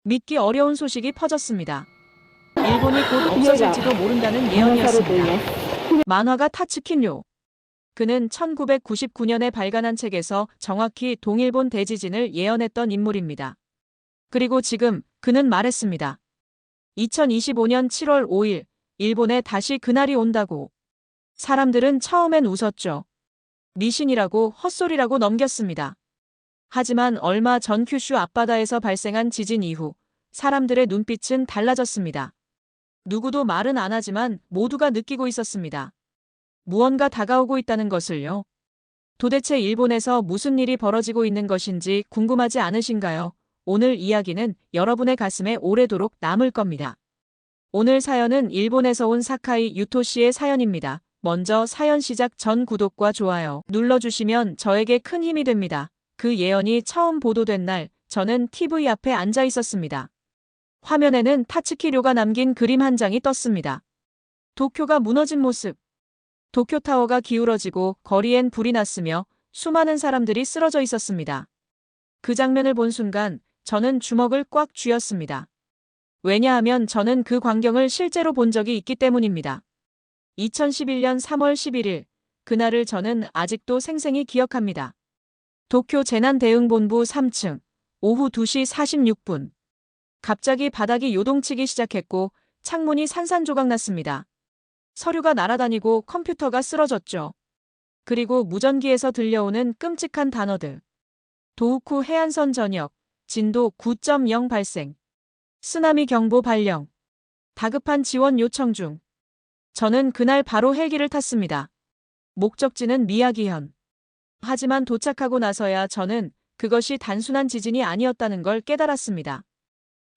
믿기 어려운 소식이 퍼졌습니다. 일본이 곧 없어질지도 모른다는 예언이었습니다. 만화가 타츠키뇨. 그는 1999년에 발간한 책에서 정확히 동일본 대지진을 예언했던 인물입니다. 그리고 지금 그는 말했습니다. 2025년 7월 5일, 일본에 다시 그날이 온다고. 사람들은 처음엔 웃었죠. 미신이라고 헛소리라고 넘겼습니다. 하지만 얼마 전 큐슈 앞바다에서 발생한 지진 이후 사람들의 눈빛은 달라졌습니다. 누구도 말은 안 하지만 모두가 느끼고 있었습니다. 무언가 다가오고 있다는 것을요. 도대체 일본에서 무슨 일이 벌어지고 있는 것인지 궁금하지 않으신가요? 오늘 이야기는 여러분의 가슴에 오래도록 남을 겁니다. 오늘 사연은 일본에서 온 사카이 유토 씨의 사연입니다. 먼저 사연 시작 전 구독과 좋아요 눌러주시면 저에게 큰 힘이 됩니다. 그 예언이 처음 보도된 날, 저는 TV 앞에 앉아 있었습니다. 화면에는 타츠키료가 남긴 그림 한 장이 떴습니다. 도쿄가 무너진 모습. 도쿄타워가 기울어지고 거리엔 불이 났으며 수많은 사람들이 쓰러져 있었습니다. 그 장면을 본 순간 저는 주먹을 꽉 쥐었습니다. 왜냐하면 저는 그 광경을 실제로 본 적이 있기 때문입니다. 2011년 3월 11일, 그날을 저는 아직도 생생히 기억합니다. 도쿄 재난대응본부 3층, 오후 2시 46분. 갑자기 바닥이 요동치기 시작했고 창문이 산산조각 났습니다. 서류가 날아다니고 컴퓨터가 쓰러졌죠. 그리고 무전기에서 들려오는 끔찍한 단어들. 도우쿠 해안선 전역, 진도 9.0 발생. 쓰나미 경보 발령. 다급한 지원 요청 중. 저는 그날 바로 헬기를 탔습니다. 목적지는 미야기현. 하지만 도착하고 나서야 저는 그것이 단순한 지진이 아니었다는 걸 깨달았습니다.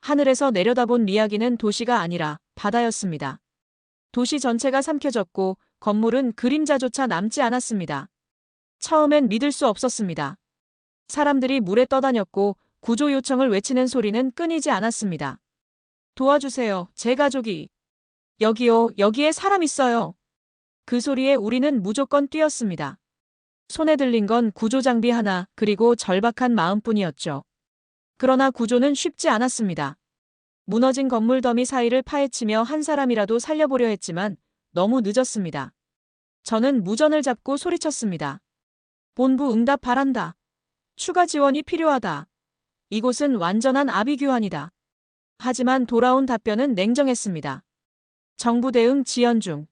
하늘에서 내려다본 미야기는 도시가 아니라 바다였습니다. 도시 전체가 삼켜졌고 건물은 그림자조차 남지 않았습니다. 처음엔 믿을 수 없었습니다. 사람들이 물에 떠다녔고 구조 요청을 외치는 소리는 끊이지 않았습니다. 도와주세요, 제 가족이. 여기요, 여기에 사람 있어요. 그 소리에 우리는 무조건 뛰었습니다. 손에 들린 건 구조 장비 하나, 그리고 절박한 마음뿐이었죠. 그러나 구조는 쉽지 않았습니다. 무너진 건물 더미 사이를 파헤치며 한 사람이라도 살려보려 했지만 너무 늦었습니다. 저는 무전을 잡고 소리쳤습니다. 본부 응답 바란다. 추가 지원이 필요하다. 이곳은 완전한 아비규환이다. 하지만 돌아온 답변은 냉정했습니다. 정부 대응 지연 중.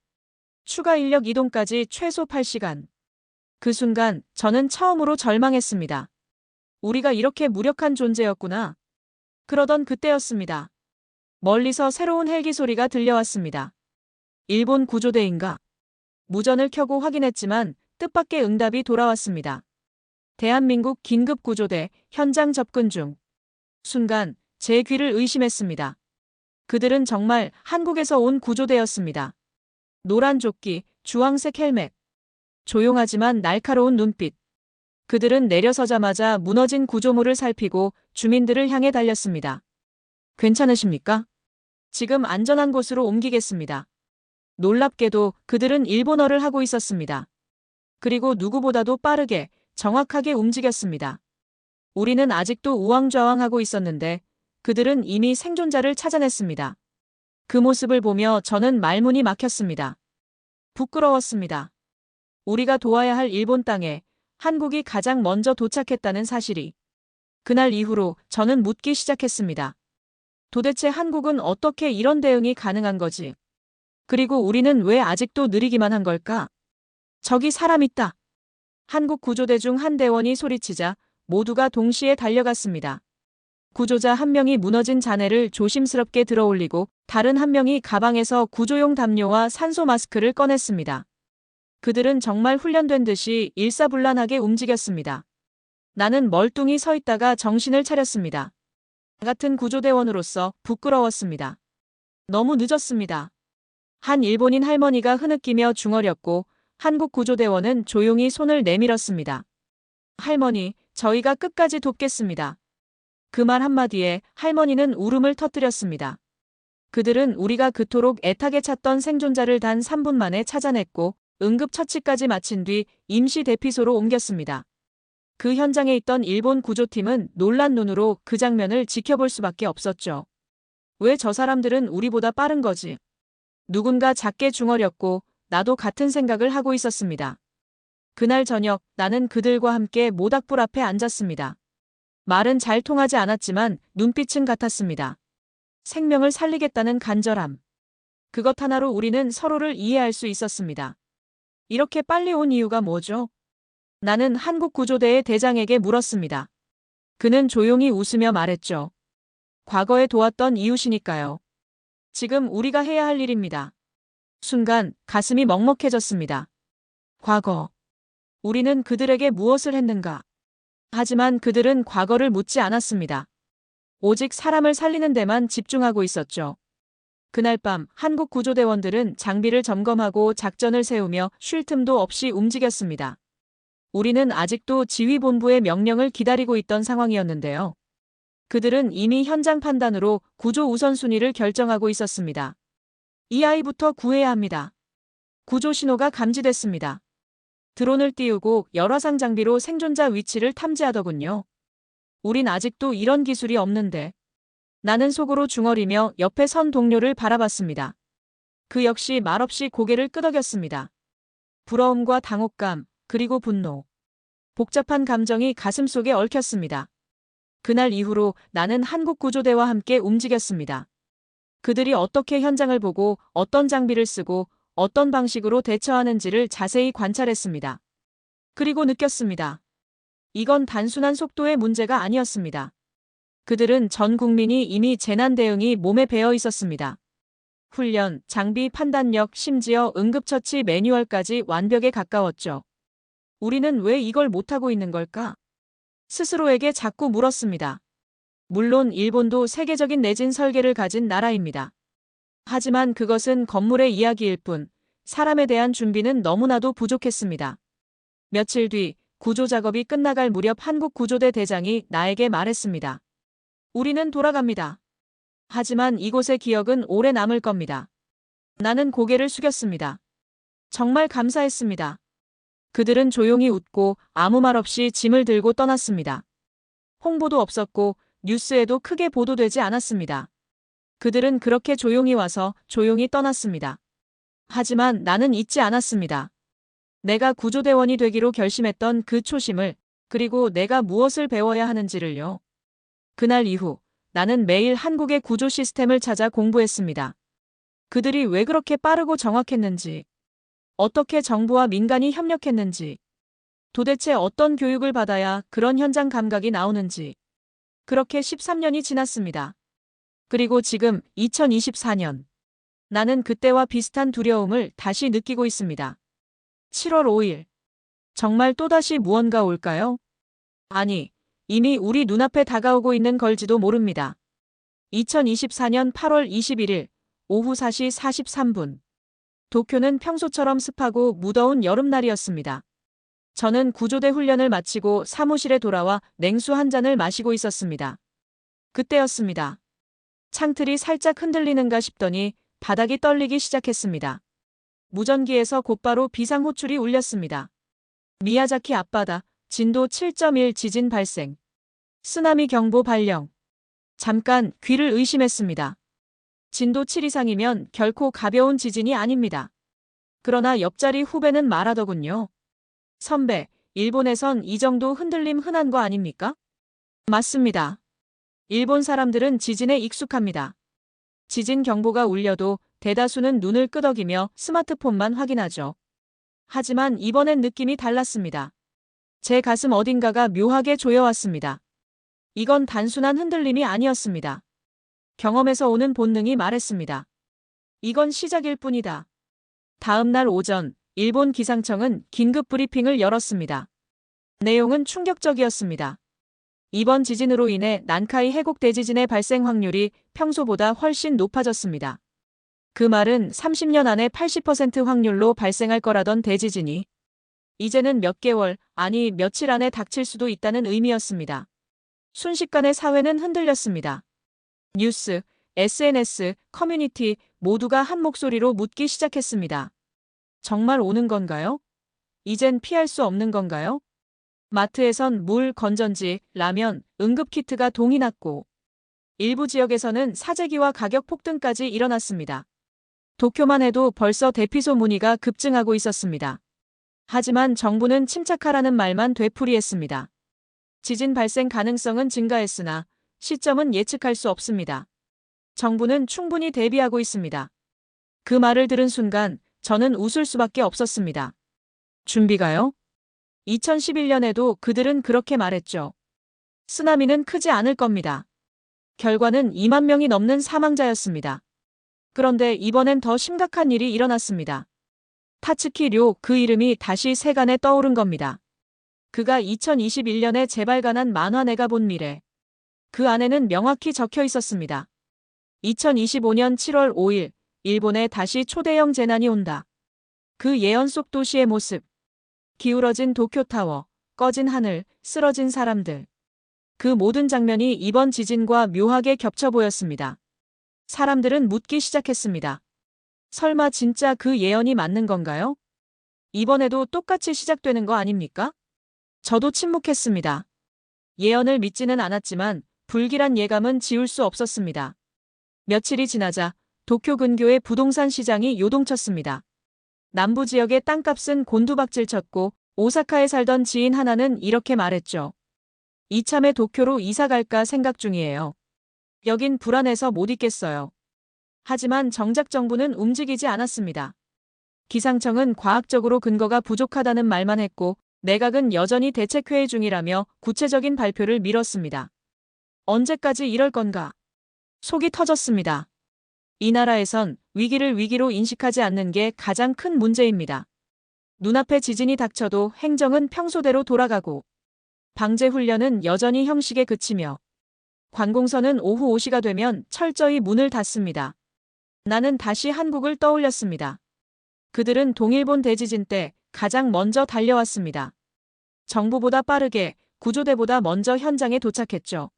추가 인력 이동까지 최소 8시간. 그 순간 저는 처음으로 절망했습니다. 우리가 이렇게 무력한 존재였구나. 그러던 그때였습니다. 멀리서 새로운 헬기 소리가 들려왔습니다. 일본 구조대인가? 무전을 켜고 확인했지만 뜻밖의 응답이 돌아왔습니다. 대한민국 긴급구조대 현장 접근 중. 순간 제 귀를 의심했습니다. 그들은 정말 한국에서 온 구조대였습니다. 노란 조끼, 주황색 헬멧. 조용하지만 날카로운 눈빛. 그들은 내려서자마자 무너진 구조물을 살피고 주민들을 향해 달렸습니다. 괜찮으십니까? 지금 안전한 곳으로 옮기겠습니다. 놀랍게도 그들은 일본어를 하고 있었습니다. 그리고 누구보다도 빠르게, 정확하게 움직였습니다. 우리는 아직도 우왕좌왕하고 있었는데 그들은 이미 생존자를 찾아냈습니다. 그 모습을 보며 저는 말문이 막혔습니다. 부끄러웠습니다. 우리가 도와야 할 일본 땅에 한국이 가장 먼저 도착했다는 사실이. 그날 이후로 저는 묻기 시작했습니다. 도대체 한국은 어떻게 이런 대응이 가능한 거지? 그리고 우리는 왜 아직도 느리기만 한 걸까? 저기 사람 있다. 한국 구조대 중 한 대원이 소리치자 모두가 동시에 달려갔습니다. 구조자 한 명이 무너진 잔해를 조심스럽게 들어올리고 다른 한 명이 가방에서 구조용 담요와 산소 마스크를 꺼냈습니다. 그들은 정말 훈련된 듯이 일사불란하게 움직였습니다. 나는 멀뚱히 서 있다가 정신을 차렸습니다. 같은 구조대원으로서 부끄러웠습니다. 너무 늦었습니다. 한 일본인 할머니가 흐느끼며 중얼였고 한국 구조대원은 조용히 손을 내밀었습니다. 할머니, 저희가 끝까지 돕겠습니다. 그 말 한마디에 할머니는 울음을 터뜨렸습니다. 그들은 우리가 그토록 애타게 찾던 생존자를 단 3분 만에 찾아냈고 응급처치까지 마친 뒤 임시 대피소로 옮겼습니다. 그 현장에 있던 일본 구조팀은 놀란 눈으로 그 장면을 지켜볼 수밖에 없었죠. 왜 저 사람들은 우리보다 빠른 거지? 누군가 작게 중얼였고 나도 같은 생각을 하고 있었습니다. 그날 저녁 나는 그들과 함께 모닥불 앞에 앉았습니다. 말은 잘 통하지 않았지만 눈빛은 같았습니다. 생명을 살리겠다는 간절함. 그것 하나로 우리는 서로를 이해할 수 있었습니다. 이렇게 빨리 온 이유가 뭐죠? 나는 한국구조대의 대장에게 물었습니다. 그는 조용히 웃으며 말했죠. 과거에 도왔던 이웃이니까요. 지금 우리가 해야 할 일입니다. 순간 가슴이 먹먹해졌습니다. 과거. 우리는 그들에게 무엇을 했는가? 하지만 그들은 과거를 묻지 않았습니다. 오직 사람을 살리는 데만 집중하고 있었죠. 그날 밤 한국 구조대원들은 장비를 점검하고 작전을 세우며 쉴 틈도 없이 움직였습니다. 우리는 아직도 지휘본부의 명령을 기다리고 있던 상황이었는데요. 그들은 이미 현장 판단으로 구조 우선순위를 결정하고 있었습니다. 이 아이부터 구해야 합니다. 구조 신호가 감지됐습니다. 드론을 띄우고 열화상 장비로 생존자 위치를 탐지하더군요. 우린 아직도 이런 기술이 없는데. 나는 속으로 중얼이며 옆에 선 동료를 바라봤습니다. 그 역시 말없이 고개를 끄덕였습니다. 부러움과 당혹감, 그리고 분노. 복잡한 감정이 가슴속에 얽혔습니다. 그날 이후로 나는 한국구조대와 함께 움직였습니다. 그들이 어떻게 현장을 보고 어떤 장비를 쓰고 어떤 방식으로 대처하는지를 자세히 관찰했습니다. 그리고 느꼈습니다. 이건 단순한 속도의 문제가 아니었습니다. 그들은 전 국민이 이미 재난 대응이 몸에 배어 있었습니다. 훈련, 장비 판단력, 심지어 응급처치 매뉴얼까지 완벽에 가까웠죠. 우리는 왜 이걸 못하고 있는 걸까? 스스로에게 자꾸 물었습니다. 물론 일본도 세계적인 내진 설계를 가진 나라입니다. 하지만 그것은 건물의 이야기일 뿐 사람에 대한 준비는 너무나도 부족했습니다. 며칠 뒤 구조 작업이 끝나갈 무렵 한국구조대 대장이 나에게 말했습니다. 우리는 돌아갑니다. 하지만 이곳의 기억은 오래 남을 겁니다. 나는 고개를 숙였습니다. 정말 감사했습니다. 그들은 조용히 웃고 아무 말 없이 짐을 들고 떠났습니다. 홍보도 없었고 뉴스에도 크게 보도되지 않았습니다. 그들은 그렇게 조용히 와서 조용히 떠났습니다. 하지만 나는 잊지 않았습니다. 내가 구조대원이 되기로 결심했던 그 초심을, 그리고 내가 무엇을 배워야 하는지를요. 그날 이후 나는 매일 한국의 구조 시스템을 찾아 공부했습니다. 그들이 왜 그렇게 빠르고 정확했는지, 어떻게 정부와 민간이 협력했는지, 도대체 어떤 교육을 받아야 그런 현장 감각이 나오는지. 그렇게 13년이 지났습니다. 그리고 지금 2024년. 나는 그때와 비슷한 두려움을 다시 느끼고 있습니다. 7월 5일. 정말 또다시 무언가 올까요? 아니, 이미 우리 눈앞에 다가오고 있는 걸지도 모릅니다. 2024년 8월 21일 오후 4시 43분. 도쿄는 평소처럼 습하고 무더운 여름날이었습니다. 저는 구조대 훈련을 마치고 사무실에 돌아와 냉수 한 잔을 마시고 있었습니다. 그때였습니다. 창틀이 살짝 흔들리는가 싶더니 바닥이 떨리기 시작했습니다. 무전기에서 곧바로 비상호출이 울렸습니다. 미야자키 앞바다, 진도 7.1 지진 발생. 쓰나미 경보 발령. 잠깐 귀를 의심했습니다. 진도 7 이상이면 결코 가벼운 지진이 아닙니다. 그러나 옆자리 후배는 말하더군요. 선배, 일본에선 이 정도 흔들림 흔한 거 아닙니까? 맞습니다. 일본 사람들은 지진에 익숙합니다. 지진 경보가 울려도 대다수는 눈을 끄덕이며 스마트폰만 확인하죠. 하지만 이번엔 느낌이 달랐습니다. 제 가슴 어딘가가 묘하게 조여왔습니다. 이건 단순한 흔들림이 아니었습니다. 경험에서 오는 본능이 말했습니다. 이건 시작일 뿐이다. 다음 날 오전, 일본 기상청은 긴급 브리핑을 열었습니다. 내용은 충격적이었습니다. 이번 지진으로 인해 난카이 해곡 대지진의 발생 확률이 평소보다 훨씬 높아졌습니다. 그 말은 30년 안에 80% 확률로 발생할 거라던 대지진이 이제는 몇 개월, 아니 며칠 안에 닥칠 수도 있다는 의미였습니다. 순식간에 사회는 흔들렸습니다. 뉴스, SNS, 커뮤니티 모두가 한 목소리로 묻기 시작했습니다. 정말 오는 건가요? 이젠 피할 수 없는 건가요? 마트에선 물, 건전지, 라면, 응급키트가 동이 났고 일부 지역에서는 사재기와 가격 폭등까지 일어났습니다. 도쿄만 해도 벌써 대피소 문의가 급증하고 있었습니다. 하지만 정부는 침착하라는 말만 되풀이했습니다. 지진 발생 가능성은 증가했으나 시점은 예측할 수 없습니다. 정부는 충분히 대비하고 있습니다. 그 말을 들은 순간 저는 웃을 수밖에 없었습니다. 준비가요? 2011년에도 그들은 그렇게 말했죠. 쓰나미는 크지 않을 겁니다. 결과는 2만 명이 넘는 사망자였습니다. 그런데 이번엔 더 심각한 일이 일어났습니다. 타츠키 료, 그 이름이 다시 세간에 떠오른 겁니다. 그가 2021년에 재발간한 만화 내가 본 미래. 그 안에는 명확히 적혀 있었습니다. 2025년 7월 5일, 일본에 다시 초대형 재난이 온다. 그 예언 속 도시의 모습. 기울어진 도쿄타워, 꺼진 하늘, 쓰러진 사람들. 그 모든 장면이 이번 지진과 묘하게 겹쳐 보였습니다. 사람들은 묻기 시작했습니다. 설마 진짜 그 예언이 맞는 건가요? 이번에도 똑같이 시작되는 거 아닙니까? 저도 침묵했습니다. 예언을 믿지는 않았지만 불길한 예감은 지울 수 없었습니다. 며칠이 지나자 도쿄 근교의 부동산 시장이 요동쳤습니다. 남부 지역의 땅값은 곤두박질 쳤고 오사카에 살던 지인 하나는 이렇게 말했죠. 이참에 도쿄로 이사 갈까 생각 중이에요. 여긴 불안해서 못 있겠어요. 하지만 정작 정부는 움직이지 않았습니다. 기상청은 과학적으로 근거가 부족하다는 말만 했고 내각은 여전히 대책회의 중이라며 구체적인 발표를 미뤘습니다. 언제까지 이럴 건가? 속이 터졌습니다. 이 나라에선 위기를 위기로 인식하지 않는 게 가장 큰 문제입니다. 눈앞에 지진이 닥쳐도 행정은 평소대로 돌아가고 방제훈련은 여전히 형식에 그치며 관공서는 오후 5시가 되면 철저히 문을 닫습니다. 나는 다시 한국을 떠올렸습니다. 그들은 동일본 대지진 때 가장 먼저 달려왔습니다. 정부보다 빠르게 구조대보다 먼저 현장에 도착했죠.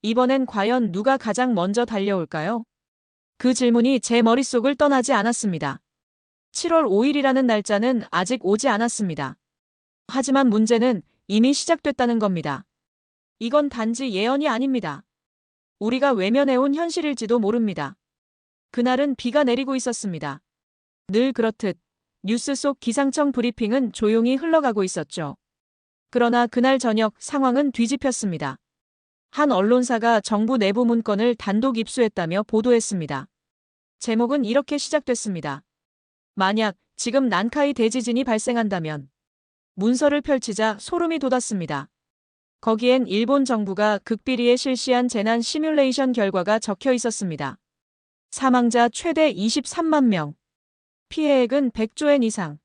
이번엔 과연 누가 가장 먼저 달려올까요? 그 질문이 제 머릿속을 떠나지 않았습니다. 7월 5일이라는 날짜는 아직 오지 않았습니다. 하지만 문제는 이미 시작됐다는 겁니다. 이건 단지 예언이 아닙니다. 우리가 외면해온 현실일지도 모릅니다. 그날은 비가 내리고 있었습니다. 늘 그렇듯 뉴스 속 기상청 브리핑은 조용히 흘러가고 있었죠. 그러나 그날 저녁 상황은 뒤집혔습니다. 한 언론사가 정부 내부 문건을 단독 입수했다며 보도했습니다. 제목은 이렇게 시작됐습니다. 만약 지금 난카이 대지진이 발생한다면. 문서를 펼치자 소름이 돋았습니다. 거기엔 일본 정부가 극비리에 실시한 재난 시뮬레이션 결과가 적혀 있었습니다. 사망자 최대 23만 명, 피해액은 100조엔 이상,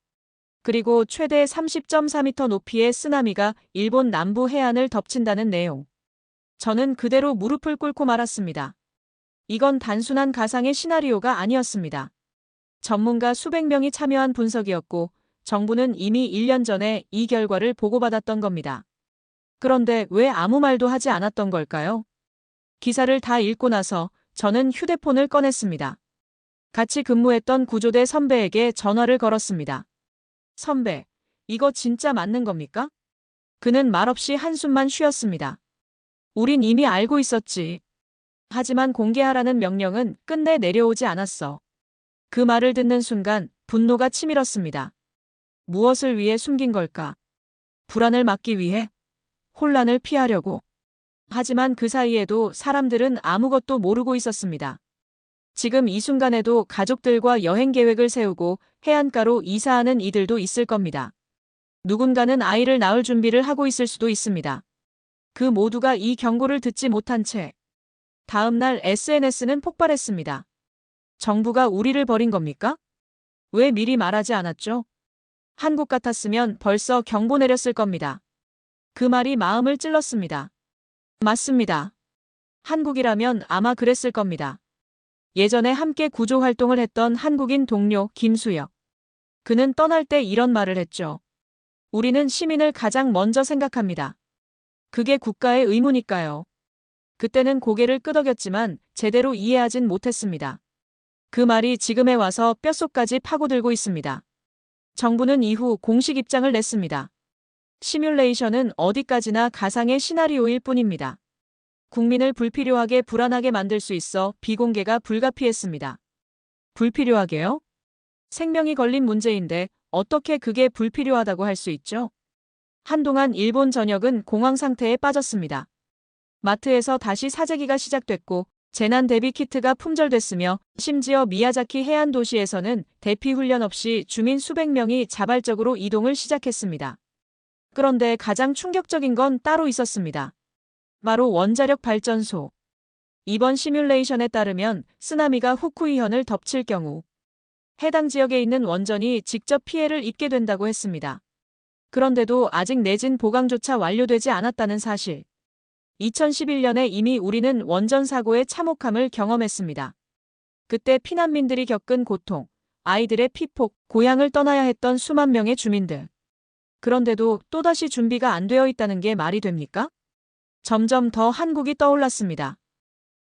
그리고 최대 30.4m 높이의 쓰나미가 일본 남부 해안을 덮친다는 내용. 저는 그대로 무릎을 꿇고 말았습니다. 이건 단순한 가상의 시나리오가 아니었습니다. 전문가 수백 명이 참여한 분석이었고 정부는 이미 1년 전에 이 결과를 보고받았던 겁니다. 그런데 왜 아무 말도 하지 않았던 걸까요? 기사를 다 읽고 나서 저는 휴대폰을 꺼냈습니다. 같이 근무했던 구조대 선배에게 전화를 걸었습니다. 선배, 이거 진짜 맞는 겁니까? 그는 말없이 한숨만 쉬었습니다. 우린 이미 알고 있었지. 하지만 공개하라는 명령은 끝내 내려오지 않았어. 그 말을 듣는 순간 분노가 치밀었습니다. 무엇을 위해 숨긴 걸까? 불안을 막기 위해? 혼란을 피하려고. 하지만 그 사이에도 사람들은 아무것도 모르고 있었습니다. 지금 이 순간에도 가족들과 여행 계획을 세우고 해안가로 이사하는 이들도 있을 겁니다. 누군가는 아이를 낳을 준비를 하고 있을 수도 있습니다. 그 모두가 이 경고를 듣지 못한 채 다음 날 SNS는 폭발했습니다. 정부가 우리를 버린 겁니까? 왜 미리 말하지 않았죠? 한국 같았으면 벌써 경보 내렸을 겁니다. 그 말이 마음을 찔렀습니다. 맞습니다. 한국이라면 아마 그랬을 겁니다. 예전에 함께 구조 활동을 했던 한국인 동료 김수혁. 그는 떠날 때 이런 말을 했죠. 우리는 시민을 가장 먼저 생각합니다. 그게 국가의 의무니까요. 그때는 고개를 끄덕였지만 제대로 이해하진 못했습니다. 그 말이 지금에 와서 뼛속까지 파고들고 있습니다. 정부는 이후 공식 입장을 냈습니다. 시뮬레이션은 어디까지나 가상의 시나리오일 뿐입니다. 국민을 불필요하게 불안하게 만들 수 있어 비공개가 불가피했습니다. 불필요하게요? 생명이 걸린 문제인데 어떻게 그게 불필요하다고 할 수 있죠? 한동안 일본 전역은 공황 상태에 빠졌습니다. 마트에서 다시 사재기가 시작됐고 재난 대비 키트가 품절됐으며 심지어 미야자키 해안 도시에서는 대피 훈련 없이 주민 수백 명이 자발적으로 이동을 시작했습니다. 그런데 가장 충격적인 건 따로 있었습니다. 바로 원자력 발전소. 이번 시뮬레이션에 따르면 쓰나미가 후쿠이현을 덮칠 경우 해당 지역에 있는 원전이 직접 피해를 입게 된다고 했습니다. 그런데도 아직 내진 보강조차 완료되지 않았다는 사실. 2011년에 이미 우리는 원전 사고의 참혹함을 경험했습니다. 그때 피난민들이 겪은 고통, 아이들의 피폭, 고향을 떠나야 했던 수만 명의 주민들. 그런데도 또다시 준비가 안 되어 있다는 게 말이 됩니까? 점점 더 한국이 떠올랐습니다.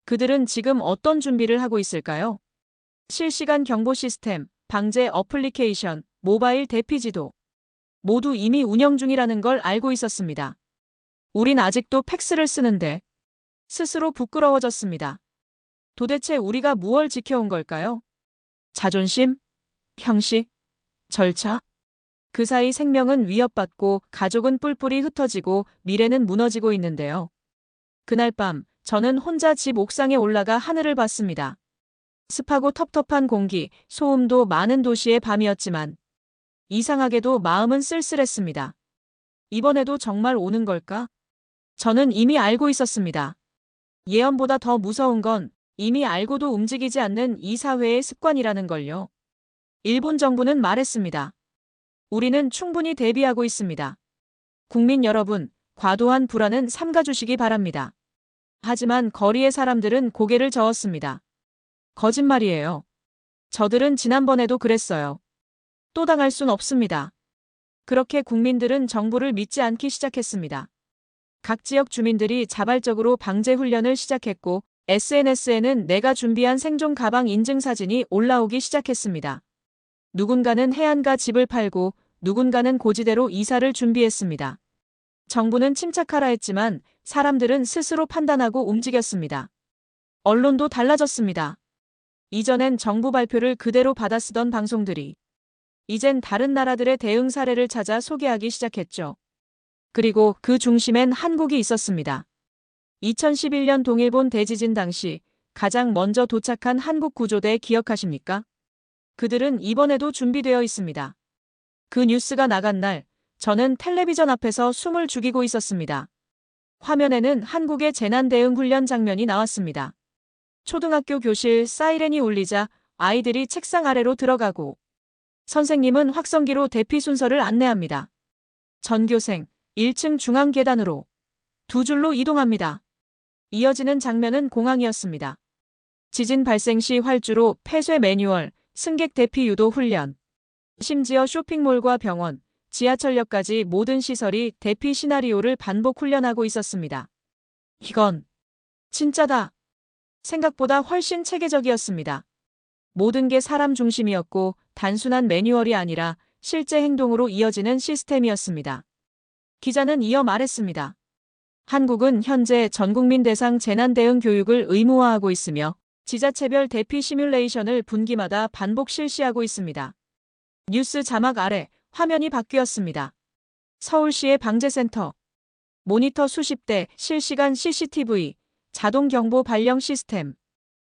그들은 지금 어떤 준비를 하고 있을까요? 실시간 경보 시스템, 방제 어플리케이션, 모바일 대피 지도. 모두 이미 운영 중이라는 걸 알고 있었습니다. 우린 아직도 팩스를 쓰는데 스스로 부끄러워졌습니다. 도대체 우리가 무얼 지켜온 걸까요? 자존심? 형식? 절차? 그 사이 생명은 위협받고 가족은 뿔뿔이 흩어지고 미래는 무너지고 있는데요. 그날 밤 저는 혼자 집 옥상에 올라가 하늘을 봤습니다. 습하고 텁텁한 공기, 소음도 많은 도시의 밤이었지만 이상하게도 마음은 쓸쓸했습니다. 이번에도 정말 오는 걸까? 저는 이미 알고 있었습니다. 예언보다 더 무서운 건 이미 알고도 움직이지 않는 이 사회의 습관이라는 걸요. 일본 정부는 말했습니다. 우리는 충분히 대비하고 있습니다. 국민 여러분, 과도한 불안은 삼가주시기 바랍니다. 하지만 거리의 사람들은 고개를 저었습니다. 거짓말이에요. 저들은 지난번에도 그랬어요. 또 당할 순 없습니다. 그렇게 국민들은 정부를 믿지 않기 시작했습니다. 각 지역 주민들이 자발적으로 방제 훈련을 시작했고 SNS에는 내가 준비한 생존 가방 인증 사진이 올라오기 시작했습니다. 누군가는 해안가 집을 팔고 누군가는 고지대로 이사를 준비했습니다. 정부는 침착하라 했지만 사람들은 스스로 판단하고 움직였습니다. 언론도 달라졌습니다. 이전엔 정부 발표를 그대로 받아쓰던 방송들이 이젠 다른 나라들의 대응 사례를 찾아 소개하기 시작했죠. 그리고 그 중심엔 한국이 있었습니다. 2011년 동일본 대지진 당시 가장 먼저 도착한 한국 구조대 기억하십니까? 그들은 이번에도 준비되어 있습니다. 그 뉴스가 나간 날 저는 텔레비전 앞에서 숨을 죽이고 있었습니다. 화면에는 한국의 재난 대응 훈련 장면이 나왔습니다. 초등학교 교실 사이렌이 울리자 아이들이 책상 아래로 들어가고 선생님은 확성기로 대피 순서를 안내합니다. 전교생 1층 중앙 계단으로 두 줄로 이동합니다. 이어지는 장면은 공항이었습니다. 지진 발생 시 활주로 폐쇄 매뉴얼, 승객 대피 유도 훈련. 심지어 쇼핑몰과 병원, 지하철역까지 모든 시설이 대피 시나리오를 반복 훈련하고 있었습니다. 이건 진짜다. 생각보다 훨씬 체계적이었습니다. 모든 게 사람 중심이었고 단순한 매뉴얼이 아니라 실제 행동으로 이어지는 시스템이었습니다. 기자는 이어 말했습니다. 한국은 현재 전국민 대상 재난 대응 교육을 의무화하고 있으며 지자체별 대피 시뮬레이션을 분기마다 반복 실시하고 있습니다. 뉴스 자막 아래 화면이 바뀌었습니다. 서울시의 방재센터, 모니터 수십 대, 실시간 CCTV, 자동 경보 발령 시스템.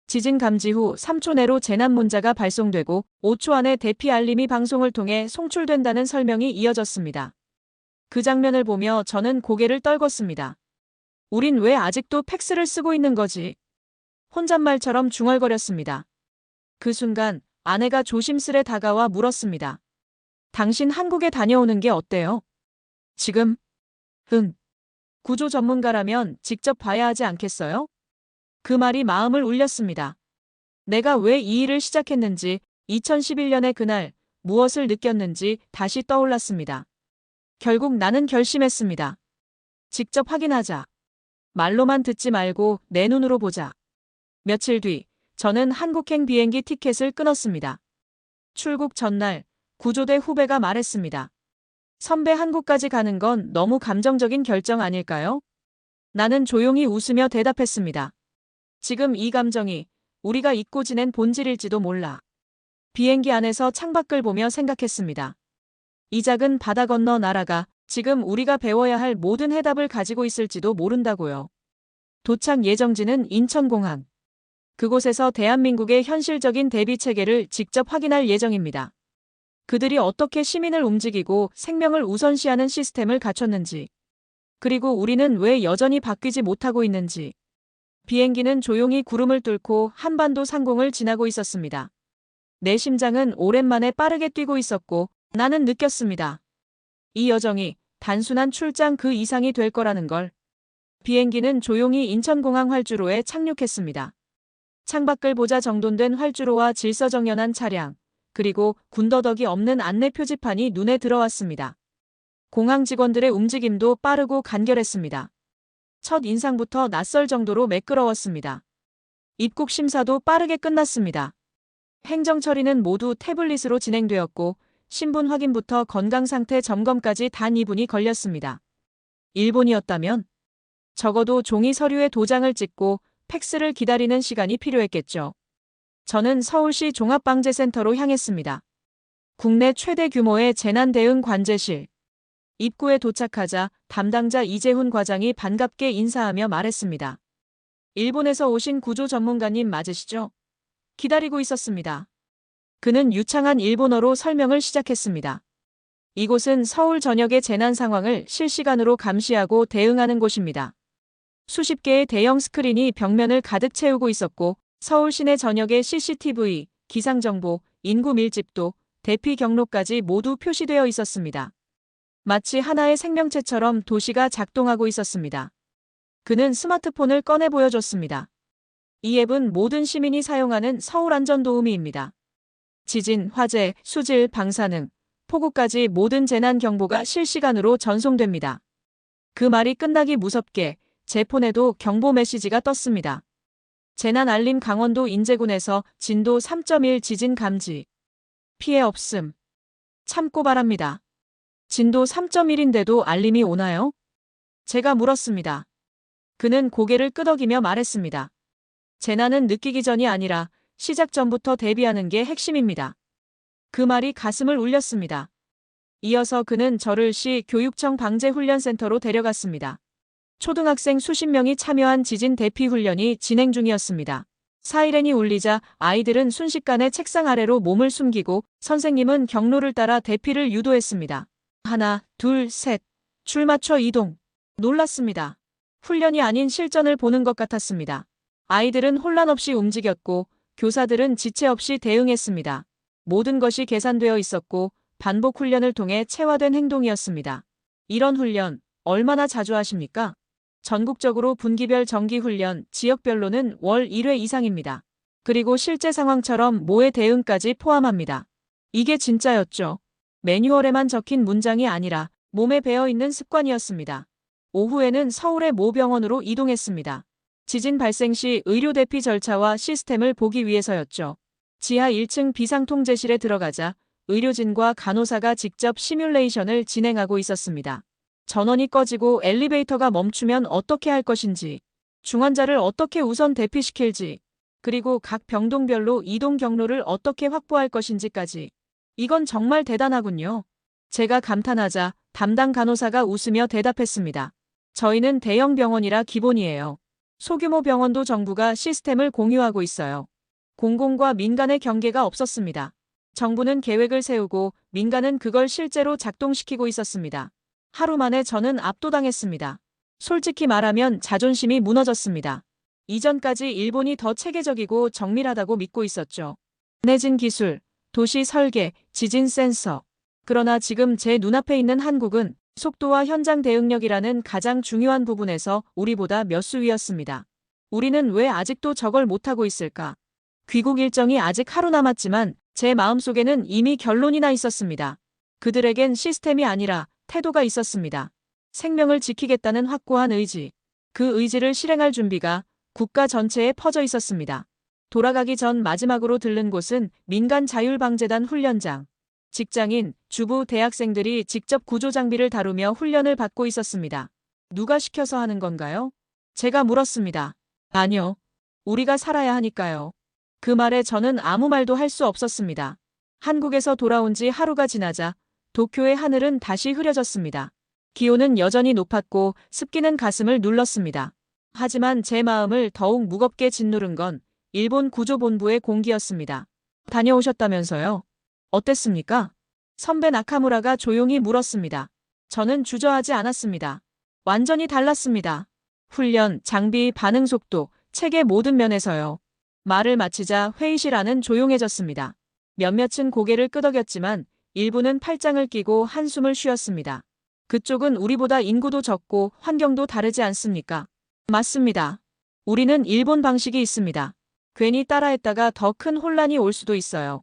지진 감지 후 3초 내로 재난 문자가 발송되고 5초 안에 대피 알림이 방송을 통해 송출된다는 설명이 이어졌습니다. 그 장면을 보며 저는 고개를 떨궜습니다. 우린 왜 아직도 팩스를 쓰고 있는 거지? 혼잣말처럼 중얼거렸습니다. 그 순간 아내가 조심스레 다가와 물었습니다. 당신 한국에 다녀오는 게 어때요? 지금? 응. 구조 전문가라면 직접 봐야 하지 않겠어요? 그 말이 마음을 울렸습니다. 내가 왜 이 일을 시작했는지, 2011년의 그날 무엇을 느꼈는지 다시 떠올랐습니다. 결국 나는 결심했습니다. 직접 확인하자. 말로만 듣지 말고 내 눈으로 보자. 며칠 뒤 저는 한국행 비행기 티켓을 끊었습니다. 출국 전날 구조대 후배가 말했습니다. 선배 한국까지 가는 건 너무 감정적인 결정 아닐까요? 나는 조용히 웃으며 대답했습니다. 지금 이 감정이 우리가 잊고 지낸 본질일지도 몰라. 비행기 안에서 창밖을 보며 생각했습니다. 이 작은 바다 건너 나라가 지금 우리가 배워야 할 모든 해답을 가지고 있을지도 모른다고요. 도착 예정지는 인천공항. 그곳에서 대한민국의 현실적인 대비 체계를 직접 확인할 예정입니다. 그들이 어떻게 시민을 움직이고 생명을 우선시하는 시스템을 갖췄는지, 그리고 우리는 왜 여전히 바뀌지 못하고 있는지. 비행기는 조용히 구름을 뚫고 한반도 상공을 지나고 있었습니다. 내 심장은 오랜만에 빠르게 뛰고 있었고 나는 느꼈습니다. 이 여정이 단순한 출장 그 이상이 될 거라는 걸. 비행기는 조용히 인천공항 활주로에 착륙했습니다. 창밖을 보자 정돈된 활주로와 질서정연한 차량, 그리고 군더더기 없는 안내 표지판이 눈에 들어왔습니다. 공항 직원들의 움직임도 빠르고 간결했습니다. 첫 인상부터 낯설 정도로 매끄러웠습니다. 입국 심사도 빠르게 끝났습니다. 행정 처리는 모두 태블릿으로 진행되었고 신분 확인부터 건강 상태 점검까지 단 2분이 걸렸습니다. 일본이었다면 적어도 종이 서류에 도장을 찍고 팩스를 기다리는 시간이 필요했겠죠. 저는 서울시 종합방재센터로 향했습니다. 국내 최대 규모의 재난대응 관제실. 입구에 도착하자 담당자 이재훈 과장이 반갑게 인사하며 말했습니다. 일본에서 오신 구조 전문가님 맞으시죠? 기다리고 있었습니다. 그는 유창한 일본어로 설명을 시작했습니다. 이곳은 서울 전역의 재난 상황을 실시간으로 감시하고 대응하는 곳입니다. 수십 개의 대형 스크린이 벽면을 가득 채우고 있었고 서울 시내 전역의 CCTV, 기상정보, 인구 밀집도, 대피 경로까지 모두 표시되어 있었습니다. 마치 하나의 생명체처럼 도시가 작동하고 있었습니다. 그는 스마트폰을 꺼내 보여줬습니다. 이 앱은 모든 시민이 사용하는 서울 안전도우미입니다. 지진, 화재, 수질, 방사능, 폭우까지 모든 재난 경보가 실시간으로 전송됩니다. 그 말이 끝나기 무섭게 제 폰에도 경보 메시지가 떴습니다. 재난 알림 강원도 인제군에서 진도 3.1 지진 감지. 피해 없음. 참고 바랍니다. 진도 3.1인데도 알림이 오나요? 제가 물었습니다. 그는 고개를 끄덕이며 말했습니다. 재난은 느끼기 전이 아니라 시작 전부터 대비하는 게 핵심입니다. 그 말이 가슴을 울렸습니다. 이어서 그는 저를 시 교육청 방재훈련센터로 데려갔습니다. 초등학생 수십 명이 참여한 지진 대피 훈련이 진행 중이었습니다. 사이렌이 울리자 아이들은 순식간에 책상 아래로 몸을 숨기고 선생님은 경로를 따라 대피를 유도했습니다. 하나, 둘, 셋. 줄 맞춰 이동. 놀랐습니다. 훈련이 아닌 실전을 보는 것 같았습니다. 아이들은 혼란 없이 움직였고 교사들은 지체 없이 대응했습니다. 모든 것이 계산되어 있었고 반복 훈련을 통해 체화된 행동이었습니다. 이런 훈련 얼마나 자주 하십니까? 전국적으로 분기별 정기훈련, 지역별로는 월 1회 이상입니다. 그리고 실제 상황처럼 모의 대응까지 포함합니다. 이게 진짜였죠. 매뉴얼에만 적힌 문장이 아니라 몸에 배어있는 습관이었습니다. 오후에는 서울의 모 병원으로 이동했습니다. 지진 발생 시 의료 대피 절차와 시스템을 보기 위해서였죠. 지하 1층 비상통제실에 들어가자 의료진과 간호사가 직접 시뮬레이션을 진행하고 있었습니다. 전원이 꺼지고 엘리베이터가 멈추면 어떻게 할 것인지, 중환자를 어떻게 우선 대피시킬지, 그리고 각 병동별로 이동 경로를 어떻게 확보할 것인지까지. 이건 정말 대단하군요. 제가 감탄하자 담당 간호사가 웃으며 대답했습니다. 저희는 대형 병원이라 기본이에요. 소규모 병원도 정부가 시스템을 공유하고 있어요. 공공과 민간의 경계가 없었습니다. 정부는 계획을 세우고 민간은 그걸 실제로 작동시키고 있었습니다. 하루 만에 저는 압도당했습니다. 솔직히 말하면 자존심이 무너졌습니다. 이전까지 일본이 더 체계적이고 정밀하다고 믿고 있었죠. 내진 기술, 도시 설계, 지진 센서. 그러나 지금 제 눈앞에 있는 한국은 속도와 현장 대응력이라는 가장 중요한 부분에서 우리보다 몇 수 위였습니다. 우리는 왜 아직도 저걸 못하고 있을까? 귀국 일정이 아직 하루 남았지만 제 마음속에는 이미 결론이 나 있었습니다. 그들에겐 시스템이 아니라 태도가 있었습니다. 생명을 지키겠다는 확고한 의지. 그 의지를 실행할 준비가 국가 전체에 퍼져 있었습니다. 돌아가기 전 마지막으로 들른 곳은 민간자율방재단 훈련장. 직장인, 주부, 대학생들이 직접 구조 장비를 다루며 훈련을 받고 있었습니다. 누가 시켜서 하는 건가요? 제가 물었습니다. 아니요. 우리가 살아야 하니까요. 그 말에 저는 아무 말도 할 수 없었습니다. 한국에서 돌아온 지 하루가 지나자 도쿄의 하늘은 다시 흐려졌습니다. 기온은 여전히 높았고 습기는 가슴을 눌렀습니다. 하지만 제 마음을 더욱 무겁게 짓누른 건 일본 구조본부의 공기였습니다. 다녀오셨다면서요? 어땠습니까? 선배 나카무라가 조용히 물었습니다. 저는 주저하지 않았습니다. 완전히 달랐습니다. 훈련, 장비, 반응 속도, 체계 모든 면에서요. 말을 마치자 회의실 안은 조용해졌습니다. 몇몇은 고개를 끄덕였지만 일부는 팔짱을 끼고 한숨을 쉬었습니다. 그쪽은 우리보다 인구도 적고 환경도 다르지 않습니까? 맞습니다. 우리는 일본 방식이 있습니다. 괜히 따라했다가 더 큰 혼란이 올 수도 있어요.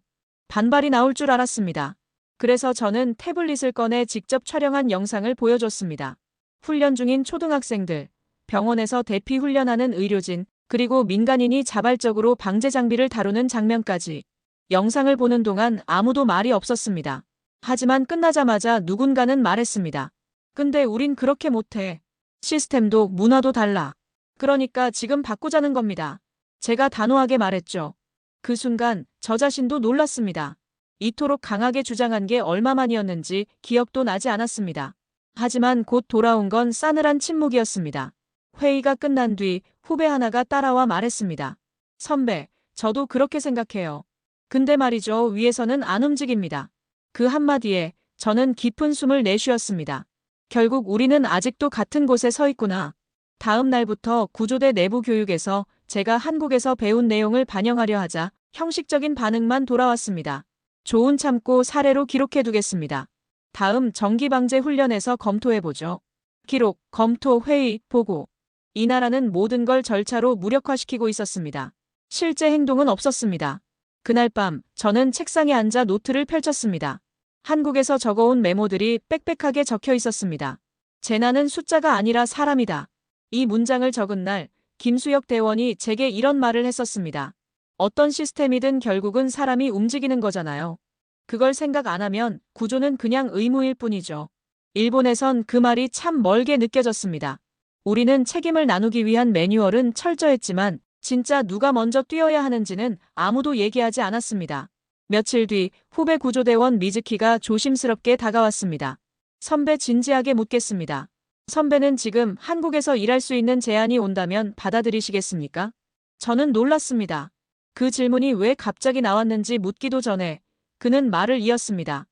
반발이 나올 줄 알았습니다. 그래서 저는 태블릿을 꺼내 직접 촬영한 영상을 보여줬습니다. 훈련 중인 초등학생들, 병원에서 대피 훈련하는 의료진, 그리고 민간인이 자발적으로 방제 장비를 다루는 장면까지. 영상을 보는 동안 아무도 말이 없었습니다. 하지만 끝나자마자 누군가는 말했습니다. 근데 우린 그렇게 못해. 시스템도 문화도 달라. 그러니까 지금 바꾸자는 겁니다. 제가 단호하게 말했죠. 그 순간 저 자신도 놀랐습니다. 이토록 강하게 주장한 게 얼마만이었는지 기억도 나지 않았습니다. 하지만 곧 돌아온 건 싸늘한 침묵이었습니다. 회의가 끝난 뒤 후배 하나가 따라와 말했습니다. 선배, 저도 그렇게 생각해요. 근데 말이죠, 위에서는 안 움직입니다. 그 한마디에 저는 깊은 숨을 내쉬었습니다. 결국 우리는 아직도 같은 곳에 서 있구나. 다음 날부터 구조대 내부 교육에서 제가 한국에서 배운 내용을 반영하려 하자 형식적인 반응만 돌아왔습니다. 좋은 참고 사례로 기록해두겠습니다. 다음 정기방제 훈련에서 검토해보죠. 기록, 검토, 회의, 보고. 이 나라는 모든 걸 절차로 무력화시키고 있었습니다. 실제 행동은 없었습니다. 그날 밤 저는 책상에 앉아 노트를 펼쳤습니다. 한국에서 적어온 메모들이 빽빽하게 적혀 있었습니다. 재난은 숫자가 아니라 사람이다. 이 문장을 적은 날 김수혁 대원이 제게 이런 말을 했었습니다. 어떤 시스템이든 결국은 사람이 움직이는 거잖아요. 그걸 생각 안 하면 구조는 그냥 의무일 뿐이죠. 일본에선 그 말이 참 멀게 느껴졌습니다. 우리는 책임을 나누기 위한 매뉴얼은 철저했지만 진짜 누가 먼저 뛰어야 하는지는 아무도 얘기하지 않았습니다. 며칠 뒤 후배 구조대원 미즈키가 조심스럽게 다가왔습니다. 선배 진지하게 묻겠습니다. 선배는 지금 한국에서 일할 수 있는 제안이 온다면 받아들이시겠습니까? 저는 놀랐습니다. 그 질문이 왜 갑자기 나왔는지 묻기도 전에 그는 말을 이었습니다.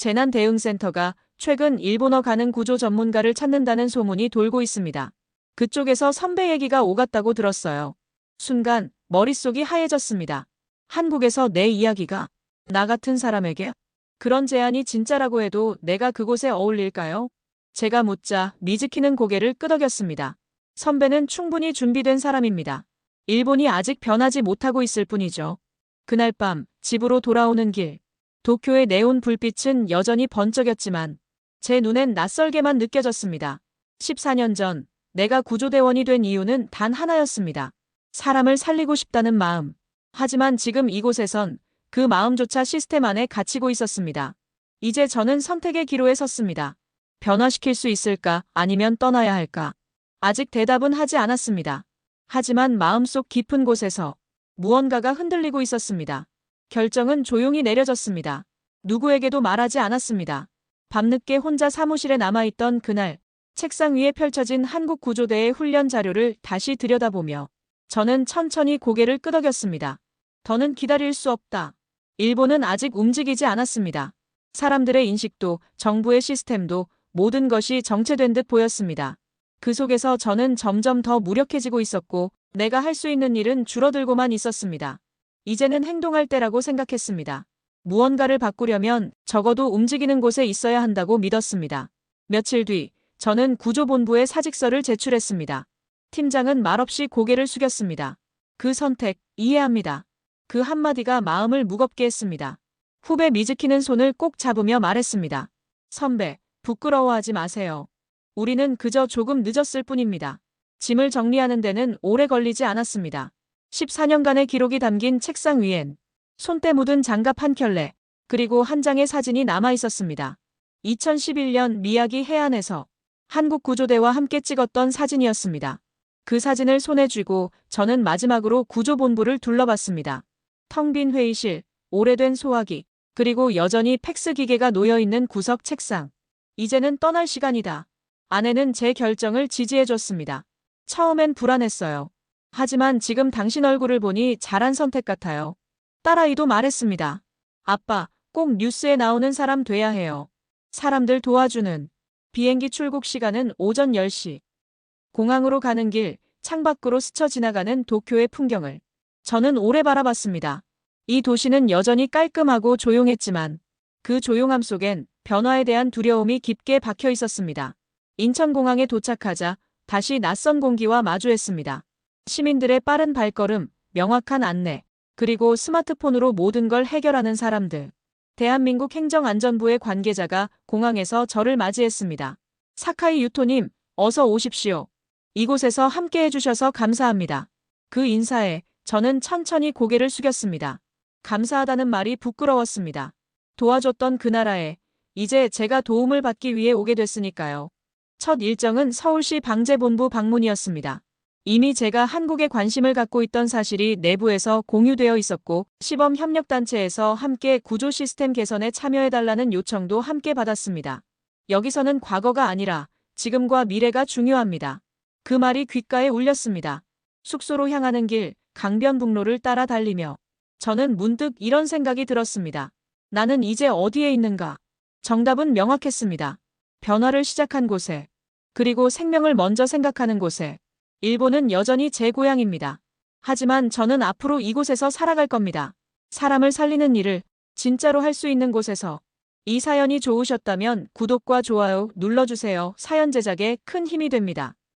한국재난대응센터가 최근 일본어 가능 구조 전문가를 찾는다는 소문이 돌고 있습니다. 그쪽에서 선배 얘기가 오갔다고 들었어요. 순간 머릿속이 하얘졌습니다. 한국에서 내 이야기가 나 같은 사람에게 그런 제안이 진짜라고 해도 내가 그곳에 어울릴까요? 제가 묻자 미즈키는 고개를 끄덕였습니다. 선배는 충분히 준비된 사람입니다. 일본이 아직 변하지 못하고 있을 뿐이죠. 그날 밤 집으로 돌아오는 길. 도쿄의 네온 불빛은 여전히 번쩍였지만 제 눈엔 낯설게만 느껴졌습니다. 14년 전 내가 구조대원이 된 이유는 단 하나였습니다. 사람을 살리고 싶다는 마음. 하지만 지금 이곳에선 그 마음조차 시스템 안에 갇히고 있었습니다. 이제 저는 선택의 기로에 섰습니다. 변화시킬 수 있을까 아니면 떠나야 할까? 아직 대답은 하지 않았습니다. 하지만 마음속 깊은 곳에서 무언가가 흔들리고 있었습니다. 결정은 조용히 내려졌습니다. 누구에게도 말하지 않았습니다. 밤늦게 혼자 사무실에 남아있던 그날, 책상 위에 펼쳐진 한국 구조대의 훈련 자료를 다시 들여다보며 저는 천천히 고개를 끄덕였습니다. 더는 기다릴 수 없다. 일본은 아직 움직이지 않았습니다. 사람들의 인식도 정부의 시스템도 모든 것이 정체된 듯 보였습니다. 그 속에서 저는 점점 더 무력해지고 있었고 내가 할 수 있는 일은 줄어들고만 있었습니다. 이제는 행동할 때라고 생각했습니다. 무언가를 바꾸려면 적어도 움직이는 곳에 있어야 한다고 믿었습니다. 며칠 뒤 저는 구조본부에 사직서를 제출했습니다. 팀장은 말없이 고개를 숙였습니다. 그 선택, 이해합니다. 그 한마디가 마음을 무겁게 했습니다. 후배 미즈키는 손을 꼭 잡으며 말했습니다. 선배, 부끄러워하지 마세요. 우리는 그저 조금 늦었을 뿐입니다. 짐을 정리하는 데는 오래 걸리지 않았습니다. 14년간의 기록이 담긴 책상 위엔 손때 묻은 장갑 한 켤레, 그리고 한 장의 사진이 남아 있었습니다. 2011년 미야기 해안에서 한국 구조대와 함께 찍었던 사진이었습니다. 그 사진을 손에 쥐고 저는 마지막으로 구조본부를 둘러봤습니다. 텅 빈 회의실, 오래된 소화기, 그리고 여전히 팩스 기계가 놓여있는 구석 책상. 이제는 떠날 시간이다. 아내는 제 결정을 지지해줬습니다. 처음엔 불안했어요. 하지만 지금 당신 얼굴을 보니 잘한 선택 같아요. 딸아이도 말했습니다. 아빠, 꼭 뉴스에 나오는 사람 돼야 해요. 사람들 도와주는. 비행기 출국 시간은 오전 10시. 공항으로 가는 길, 창밖으로 스쳐 지나가는 도쿄의 풍경을 저는 오래 바라봤습니다. 이 도시는 여전히 깔끔하고 조용했지만 그 조용함 속엔 변화에 대한 두려움이 깊게 박혀 있었습니다. 인천공항에 도착하자 다시 낯선 공기와 마주했습니다. 시민들의 빠른 발걸음, 명확한 안내, 그리고 스마트폰으로 모든 걸 해결하는 사람들. 대한민국 행정안전부의 관계자가 공항에서 저를 맞이했습니다. 사카이 유토님, 어서 오십시오. 이곳에서 함께 해주셔서 감사합니다. 그 인사에 저는 천천히 고개를 숙였습니다. 감사하다는 말이 부끄러웠습니다. 도와줬던 그 나라에 이제 제가 도움을 받기 위해 오게 됐으니까요. 첫 일정은 서울시 방재본부 방문이었습니다. 이미 제가 한국에 관심을 갖고 있던 사실이 내부에서 공유되어 있었고 시범협력단체에서 함께 구조 시스템 개선에 참여해달라는 요청도 함께 받았습니다. 여기서는 과거가 아니라 지금과 미래가 중요합니다. 그 말이 귓가에 울렸습니다. 숙소로 향하는 길, 강변북로를 따라 달리며 저는 문득 이런 생각이 들었습니다. 나는 이제 어디에 있는가? 정답은 명확했습니다. 변화를 시작한 곳에, 그리고 생명을 먼저 생각하는 곳에. 일본은 여전히 제 고향입니다. 하지만 저는 앞으로 이곳에서 살아갈 겁니다. 사람을 살리는 일을 진짜로 할 수 있는 곳에서. 이 사연이 좋으셨다면 구독과 좋아요 눌러주세요. 사연 제작에 큰 힘이 됩니다.